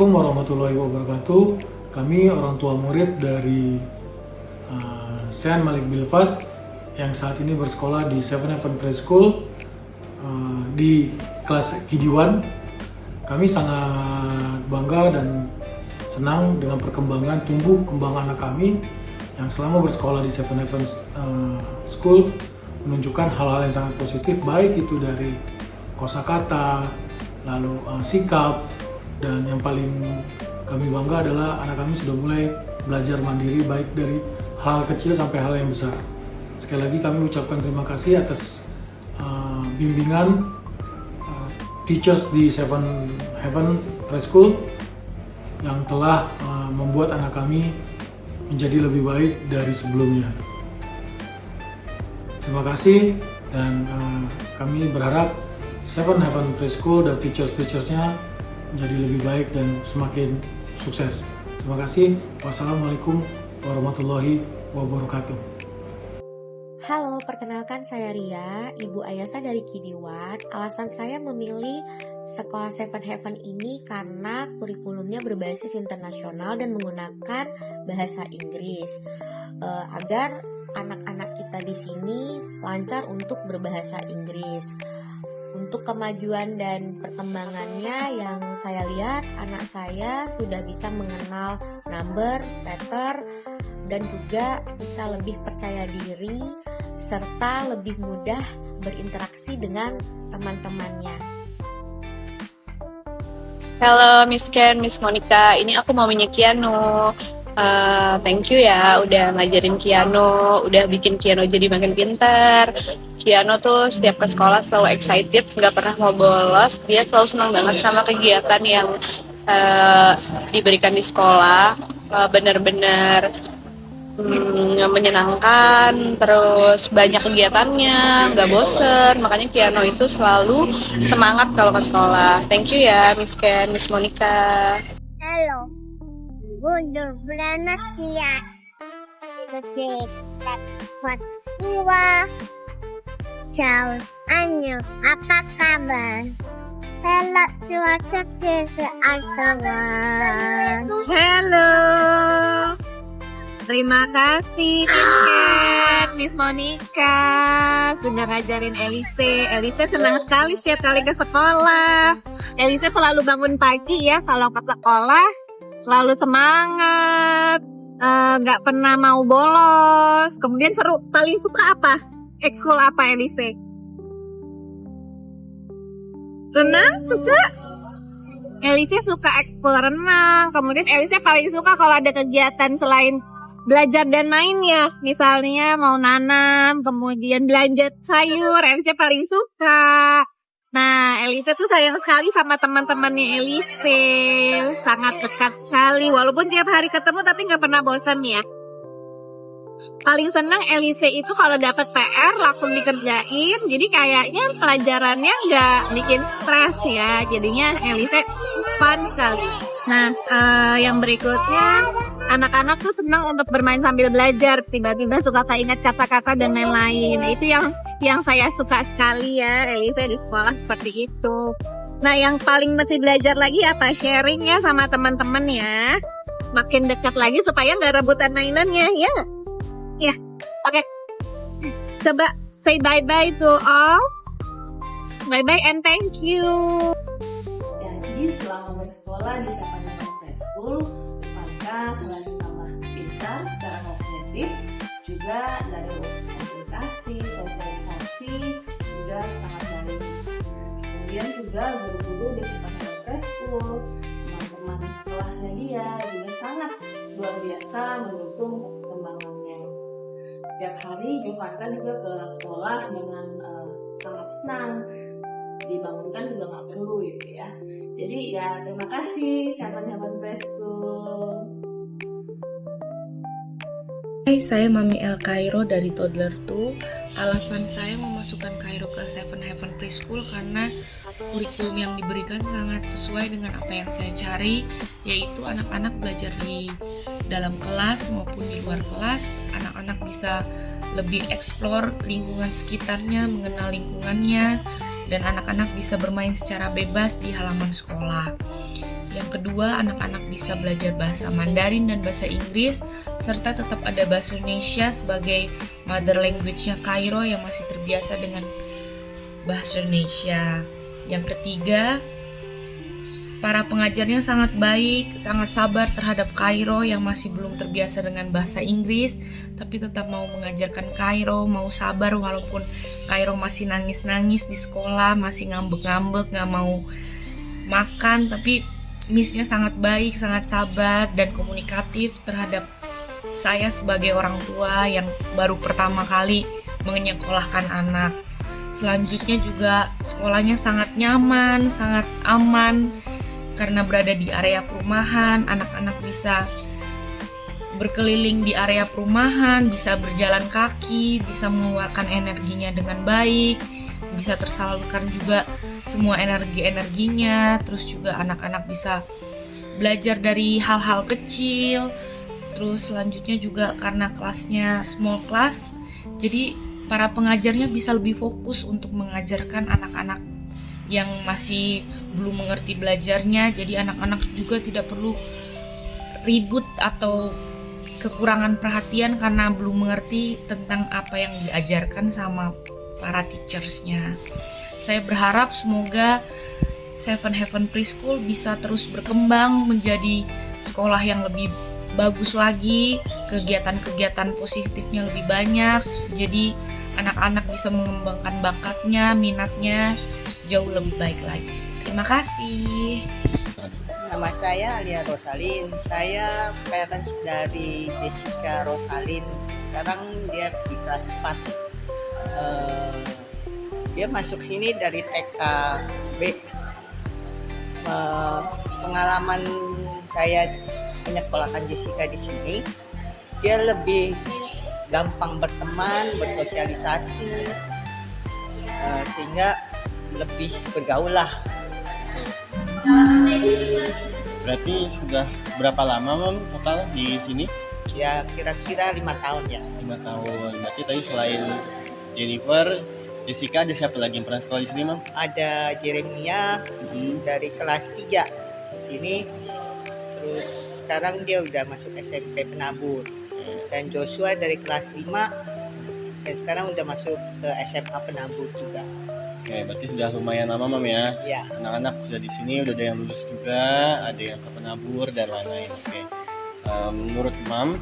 Assalamualaikum warahmatullahi wabarakatuh. Kami orang tua murid dari Sean Malik Bilfas yang saat ini bersekolah di Seven Heaven Preschool di kelas KD1. Kami sangat bangga dan senang dengan perkembangan tumbuh kembang anak kami yang selama bersekolah di Seven Heaven School menunjukkan hal-hal yang sangat positif, baik itu dari kosakata, lalu sikap, dan yang paling kami bangga adalah anak kami sudah mulai belajar mandiri, baik dari hal kecil sampai hal yang besar. Sekali lagi kami ucapkan terima kasih atas bimbingan teachers di Seven Heaven Preschool yang telah membuat anak kami menjadi lebih baik dari sebelumnya. Terima kasih, dan kami berharap Seven Heaven Preschool dan teachers-teachersnya menjadi lebih baik dan semakin sukses. Terima kasih. Wassalamualaikum warahmatullahi wabarakatuh. Halo, perkenalkan saya Ria, Ibu Ayasa dari KD1. Alasan saya memilih sekolah Seven Heaven ini karena kurikulumnya berbasis internasional dan menggunakan bahasa Inggris, agar anak-anak kita di sini lancar untuk berbahasa Inggris. Untuk kemajuan dan perkembangannya yang saya lihat, anak saya sudah bisa mengenal number, letter, dan juga bisa lebih percaya diri serta lebih mudah berinteraksi dengan teman-temannya. Halo Miss Ken, Miss Monica, ini aku maunya Kiano. Thank you ya udah ngajarin Kiano, udah bikin Kiano jadi makin pintar. Kiano tuh setiap ke sekolah selalu excited, nggak pernah mau bolos. Dia selalu senang banget sama kegiatan yang diberikan di sekolah. Bener-bener menyenangkan, terus banyak kegiatannya, nggak bosen. Makanya Kiano itu selalu semangat kalau ke sekolah. Thank you ya Miss Ken, Miss Monica. Halo, buenos días. Iwa. Ciao, Anyo, apa kabar? Halo, cuaca kabar. Halo. Terima kasih Miss Monica sudah ngajarin Elise. Elise senang sekali setiap kali ke sekolah. Elise selalu bangun pagi ya kalau ke sekolah, selalu semangat, nggak pernah mau bolos. Kemudian seru, paling suka apa? Ekskul apa Elise? Renang suka? Elise suka ekskul renang. Kemudian Elise paling suka kalau ada kegiatan selain belajar dan mainnya. Misalnya mau nanam, kemudian belanja sayur, Elise paling suka. Nah, Elise tuh sayang sekali sama teman-temannya Elise. Sangat dekat sekali. Walaupun tiap hari ketemu tapi nggak pernah bosan ya. Paling senang Elise itu kalau dapat PR langsung dikerjain, jadi kayaknya pelajarannya nggak bikin stres ya, jadinya Elise fun sekali. Nah, yang berikutnya, anak-anak tuh senang untuk bermain sambil belajar, tiba-tiba suka keinget kata-kata dan lain-lain. Itu yang saya suka sekali ya, Elise di sekolah seperti itu. Nah, yang paling mesti belajar lagi apa? Sharing ya sama teman-teman ya, makin dekat lagi supaya nggak rebutan mainannya ya. Ya, oke. Coba say bye-bye to all. Bye-bye and thank you. Jadi selama bersekolah di Seven Heaven Preschool, maka selain tambah pintar secara kognitif, juga dari komunikasi, sosialisasi juga sangat baik. Kemudian juga guru-guru di Seven Heaven Preschool, teman-teman sekelasnya dia juga sangat luar biasa mendukung perkembangannya. Setiap hari Jovanka juga ke sekolah dengan sangat senang, dibangunkan juga nggak perlu gitu ya. Jadi ya terima kasih Seven Heaven Preschool. Hai, saya Mami El Cairo dari Toddler 2. Alasan saya memasukkan Cairo ke Seven Heaven Preschool karena kurikulum yang diberikan sangat sesuai dengan apa yang saya cari, yaitu anak-anak belajar di dalam kelas maupun di luar kelas. Anak-anak bisa lebih eksplor lingkungan sekitarnya, mengenal lingkungannya, dan anak-anak bisa bermain secara bebas di halaman sekolah. Yang kedua, anak-anak bisa belajar bahasa Mandarin dan bahasa Inggris, serta tetap ada bahasa Indonesia sebagai mother language-nya Kairo yang masih terbiasa dengan bahasa Indonesia. Yang ketiga, para pengajarnya sangat baik, sangat sabar terhadap Kairo yang masih belum terbiasa dengan bahasa Inggris, tapi tetap mau mengajarkan Kairo, mau sabar walaupun Kairo masih nangis-nangis di sekolah, masih ngambek-ngambek, gak mau makan, tapi Miss-nya sangat baik, sangat sabar, dan komunikatif terhadap saya sebagai orang tua yang baru pertama kali menyekolahkan anak. Selanjutnya juga sekolahnya sangat nyaman, sangat aman, karena berada di area perumahan, anak-anak bisa berkeliling di area perumahan, bisa berjalan kaki, bisa mengeluarkan energinya dengan baik, bisa tersalurkan juga semua energi-energinya, terus juga anak-anak bisa belajar dari hal-hal kecil. Terus selanjutnya juga karena kelasnya small class, jadi para pengajarnya bisa lebih fokus untuk mengajarkan anak-anak yang masih belum mengerti belajarnya. Jadi anak-anak juga tidak perlu ribut atau kekurangan perhatian karena belum mengerti tentang apa yang diajarkan sama para teachers-nya. Saya berharap semoga Seven Heaven Preschool bisa terus berkembang menjadi sekolah yang lebih bagus lagi, kegiatan-kegiatan positifnya lebih banyak, jadi anak-anak bisa mengembangkan bakatnya, minatnya jauh lebih baik lagi. Terima kasih. Nama saya Alia Rosalin. Saya parents dari Jessica Rosalin. Sekarang dia di kelas 4. Dia masuk sini dari TKB. Pengalaman saya menyekolahkan Jessica di sini, dia lebih gampang berteman, bersosialisasi, sehingga lebih bergaul lah. Berarti sudah berapa lama Mam total di sini? Ya kira-kira 5 tahun ya. 5 tahun. Berarti tadi selain Jennifer, Jessica, ada siapa lagi yang pernah sekolah di sini Mam? Ada Jeremia dari kelas 3 sini. Terus sekarang dia udah masuk SMP Penabur. Dan Joshua dari kelas 5 dan sekarang udah masuk ke SMA Penabur juga. Oke, berarti sudah lumayan lama Mam ya. Iya. Anak-anak sudah di sini, udah ada yang lulus juga, ada yang ke Penabur dan lain-lain. Oke. Menurut Mam,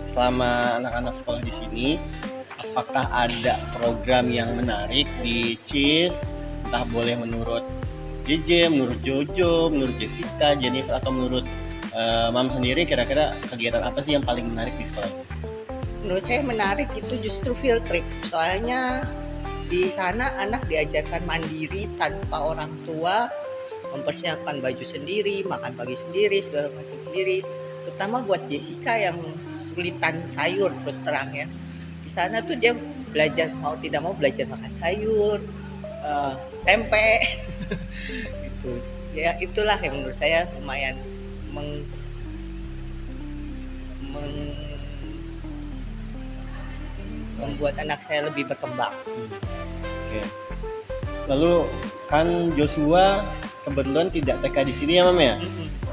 selama anak-anak sekolah di sini, apakah ada program yang menarik di CIS? Entah boleh menurut JJ, menurut Jojo, menurut Jessica, Jennifer, atau menurut Mam sendiri, kira-kira kegiatan apa sih yang paling menarik di sekolah? Menurut saya menarik itu justru field trip. Soalnya di sana anak diajarkan mandiri tanpa orang tua, mempersiapkan baju sendiri, makan pagi sendiri, segala macam sendiri. Terutama buat Jessica yang sulitan sayur terus terang ya. Di sana tuh dia belajar mau tidak mau belajar makan sayur, tempe, gitu. Ya itulah yang menurut saya lumayan membuat anak saya lebih berkembang. Oke. Lalu kan Joshua kebetulan tidak TK di sini ya Mam ya?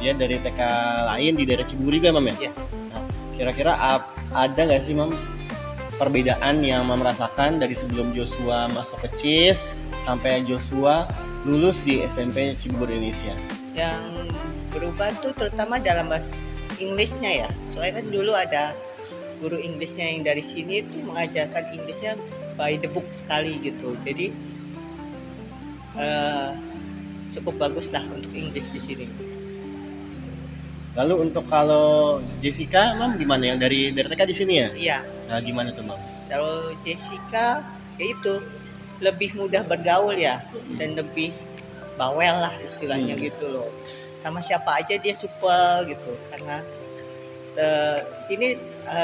Dia dari TK lain di daerah Ciburi kan Mam ya? Iya. Nah, kira-kira ada nggak sih Mam perbedaan yang Mam rasakan dari sebelum Joshua masuk ke CIS sampai Joshua lulus di SMP Ciburi Indonesia? Yang berubah tuh terutama dalam bahasa Inggrisnya ya. Soalnya kan dulu ada guru Inggrisnya yang dari sini tuh mengajarkan Inggrisnya by the book sekali gitu. Jadi cukup bagus lah untuk Inggris di sini. Lalu untuk kalau Jessica, Mam gimana yang dari TK di sini ya? Iya. Nah, gimana tuh Mam? Kalau Jessica ya itu lebih mudah bergaul ya dan lebih bawel lah istilahnya gitu loh. Sama siapa aja dia supel gitu karena sini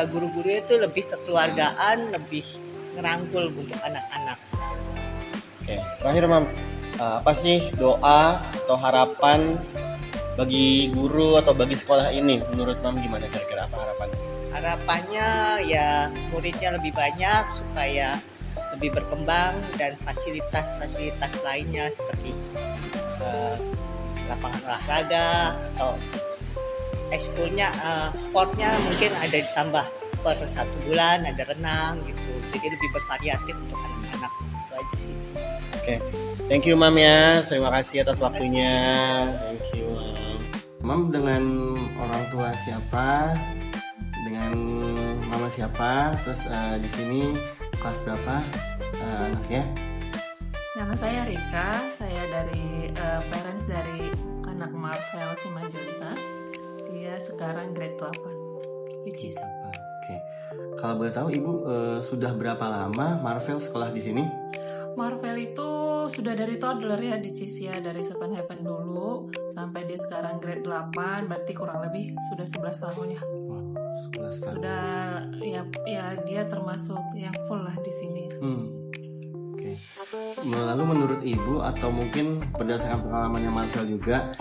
guru-gurunya itu lebih kekeluargaan, lebih ngerangkul untuk anak-anak. Oke, terakhir Mam, apa sih doa atau harapan bagi guru atau bagi sekolah ini? Menurut Mam gimana kira-kira apa harapannya? Harapannya ya muridnya lebih banyak supaya lebih berkembang dan fasilitas-fasilitas lainnya seperti lapangan olahraga atau ekskulnya sportnya mungkin ada ditambah per 1 bulan, ada renang gitu, jadi lebih bervariatif untuk anak-anak. Itu aja sih. Oke, thank you Mam ya, terima kasih atas waktunya. Thank you Mam. Dengan orang tua siapa, dengan mama siapa, terus di sini kelas berapa anaknya? Nama saya Rika, saya dari parents dari anak Marvel Simanjuntak. Dia sekarang grade 8 di CIS. Oke, kalau boleh tahu Ibu sudah berapa lama Marvel sekolah di sini? Marvel itu sudah dari toddler ya di CIS ya, dari Seven Heaven dulu sampai dia sekarang grade 8, berarti kurang lebih sudah 11 tahun ya. Wow, 11 tahun. Sudah ya dia termasuk yang full lah di sini. Oke. Lalu menurut Ibu atau mungkin berdasarkan pengalamannya Marvel juga,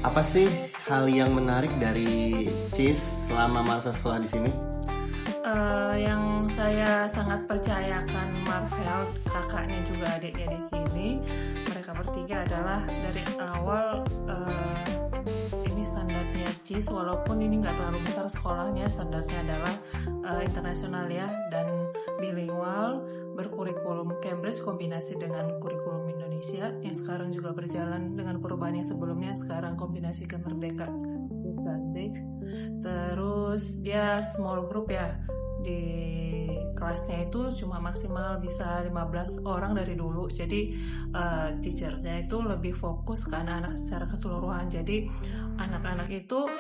apa sih hal yang menarik dari CIS selama Marvel sekolah di sini? Yang saya sangat percayakan Marvel, kakaknya juga adiknya di sini, mereka bertiga adalah dari awal ini standarnya CIS, walaupun ini nggak terlalu besar sekolahnya, standarnya adalah internasional ya dan bilingual, berkurikulum Cambridge kombinasi dengan kurikulum Indonesia yang sekarang juga berjalan dengan perubahan yang sebelumnya, sekarang kombinasi ke Merdeka Islamic. Terus dia small group ya, di kelasnya itu cuma maksimal bisa 15 orang dari dulu, jadi teachernya itu lebih fokus ke anak-anak secara keseluruhan. Jadi anak-anak itu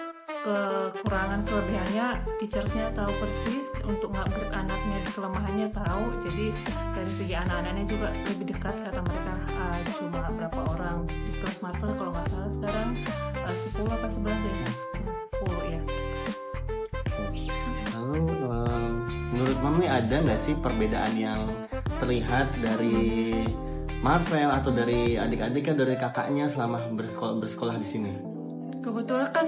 kekurangan kelebihannya teachersnya tahu persis, untuk ngupgrade anaknya di kelemahannya tahu. Jadi dari segi anak-anaknya juga lebih dekat, kata mereka cuma berapa orang di kelas Marvel kalau nggak salah sekarang 10 apa 11 ya, 10 ya. Lalu menurut Mam nih ada nggak sih perbedaan yang terlihat dari Marvel atau dari adik-adik atau dari kakaknya selama bersekolah di sini? Kebetulan kan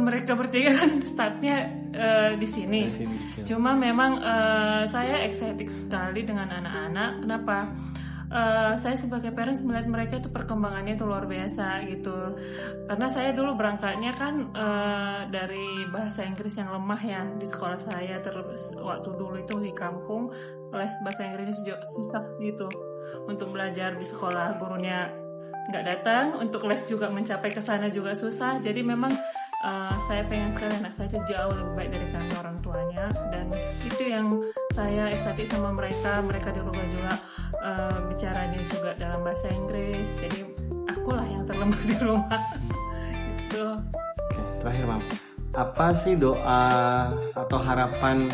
mereka bertiga kan startnya di sini. Cuma memang saya excited sekali dengan anak-anak. Kenapa? Saya sebagai parents melihat mereka itu perkembangannya itu luar biasa gitu. Karena saya dulu berangkatnya kan dari bahasa Inggris yang lemah ya di sekolah saya. Terus waktu dulu itu di kampung les bahasa Inggrisnya juga susah gitu untuk belajar di sekolah, gurunya nggak datang, untuk les juga mencapai ke sana juga susah. Jadi memang saya pengen sekali anak saya itu jauh lebih baik dari kami orang tuanya, dan itu yang saya excited sama mereka di rumah juga bicaranya juga dalam bahasa Inggris. Jadi akulah yang terlemah di rumah gitu. Oke, terakhir Mam, apa sih doa atau harapan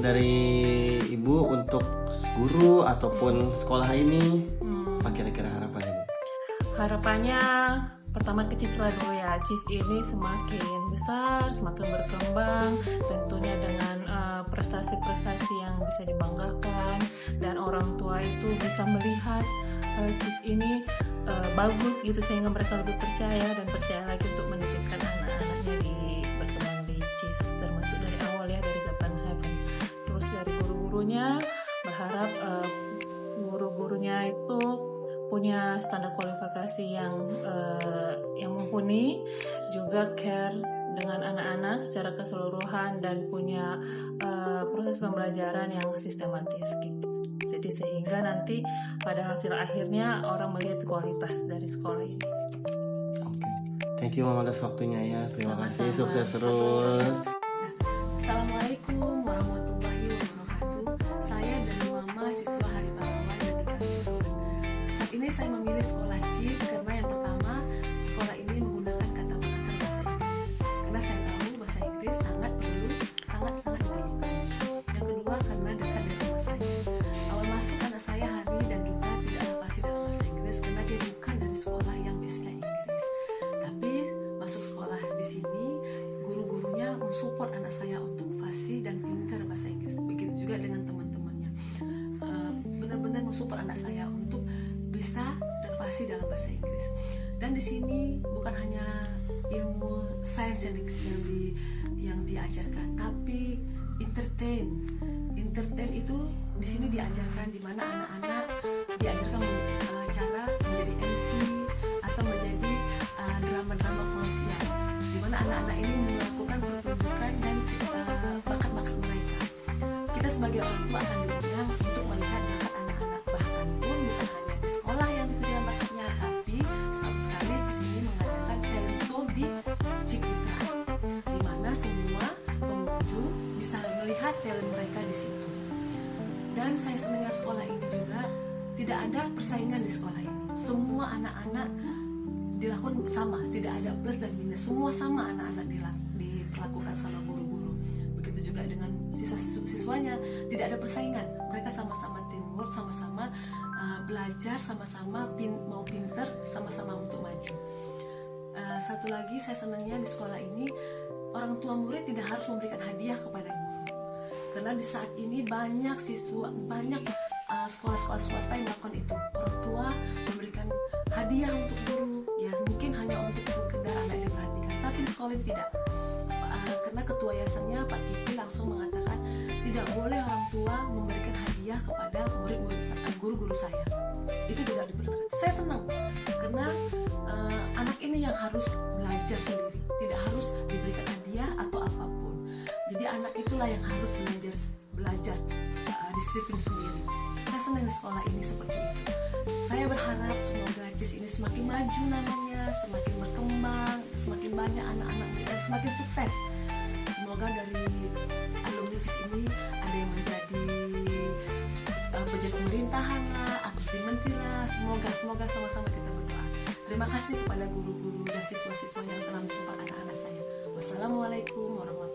dari Ibu untuk guru ataupun sekolah ini? Apa kira-kira harapannya Bu? Harapannya pertama ke CIS lah dulu ya. CIS ini semakin besar, semakin berkembang, tentunya dengan prestasi-prestasi yang bisa dibanggakan, dan orang tua itu bisa melihat CIS ini bagus gitu, sehingga mereka lebih percaya dan percaya lagi untuk menitipkan anak-anaknya berkembang di CIS, termasuk dari awal ya, dari Seven Heaven. Terus dari guru-gurunya, berharap guru-gurunya itu punya standar kualifikasi yang mumpuni, juga care dengan anak-anak secara keseluruhan, dan punya proses pembelajaran yang sistematis gitu. Jadi sehingga nanti pada hasil akhirnya orang melihat kualitas dari sekolah ini. Oke, thank you Mama atas waktunya ya. Terima kasih, sukses terus. Assalamualaikum warahmatullahi wabarakatuh. Saya dari Mama Siswa Hari Pahlawan dari Kantor. Saat ini saya memilih sekolah CIS karena yang pertama, sekolah ini menggunakan kata mengatur bahasa Inggris. Karena saya tahu bahasa Inggris sangat diperlukan. Yang kedua, karena dekat dari rumah saya. Awal masuk anak saya Hani dan Duta tidak fasih dalam bahasa Inggris karena dia bukan dari sekolah yang basicnya Inggris. Tapi masuk sekolah di sini, guru-gurunya mensupport anak saya untuk fasih dan pintar bahasa Inggris. Begitu juga dengan teman-temannya. Benar-benar mensupport anak saya untuk bisa dan fasih dalam bahasa Inggris. Dan di sini bukan hanya ilmu sains yang diajarkan, tapi entertain itu di sini diajarkan, di mana anak-anak diajarkan cara menjadi MC atau menjadi drama anak-anak ini melakukan pertunjukan dan bakat-bakat mereka. Kita sebagai orang tua akan diundang untuk melihat bakat anak-anak, bahkan pun bukan hanya di sekolah yang diterima bakatnya, tapi sekali di sini mengadakan talent show di Ciputra, di mana semua pengunjung bisa melihat talent mereka di situ. Dan saya senangnya sekolah ini juga tidak ada persaingan di sekolah ini. Semua anak-anak dilakukan sama, tidak ada plus dan minus, semua sama anak-anak diperlakukan sama guru-guru. Begitu juga dengan siswa-siswanya, tidak ada persaingan, mereka sama-sama teamwork, sama-sama belajar, sama-sama mau pinter, sama-sama untuk maju. Satu lagi saya senangnya di sekolah ini, orang tua murid tidak harus memberikan hadiah kepada guru, karena di saat ini banyak sekolah-sekolah swasta yang melakukan itu. Orang tua memberikan hadiah untuk guru, ya mungkin hanya untuk sekedar anak diperhatikan, tapi di sekolah ini tidak. Karena ketua yayasannya Pak Kiki langsung mengatakan tidak boleh orang tua memberikan hadiah kepada guru-guru saya. Itu tidak diperbolehkan. Saya senang karena anak ini yang harus belajar sendiri, tidak harus diberikan hadiah atau apapun. Jadi anak itulah yang harus belajar disiplin sendiri. Saya senang di sekolah ini seperti itu. Saya berharap semoga JIS ini semakin maju namanya, semakin berkembang, semakin banyak anak-anak muda, semakin sukses. Semoga dari alumni JIS ini ada yang menjadi pejabat pemerintahan lah, atau di menteri lah. Semoga sama-sama kita berdoa. Terima kasih kepada guru-guru dan siswa-siswa yang telah mensupport anak-anak saya. Wassalamualaikum warahmatullahi wabarakatuh.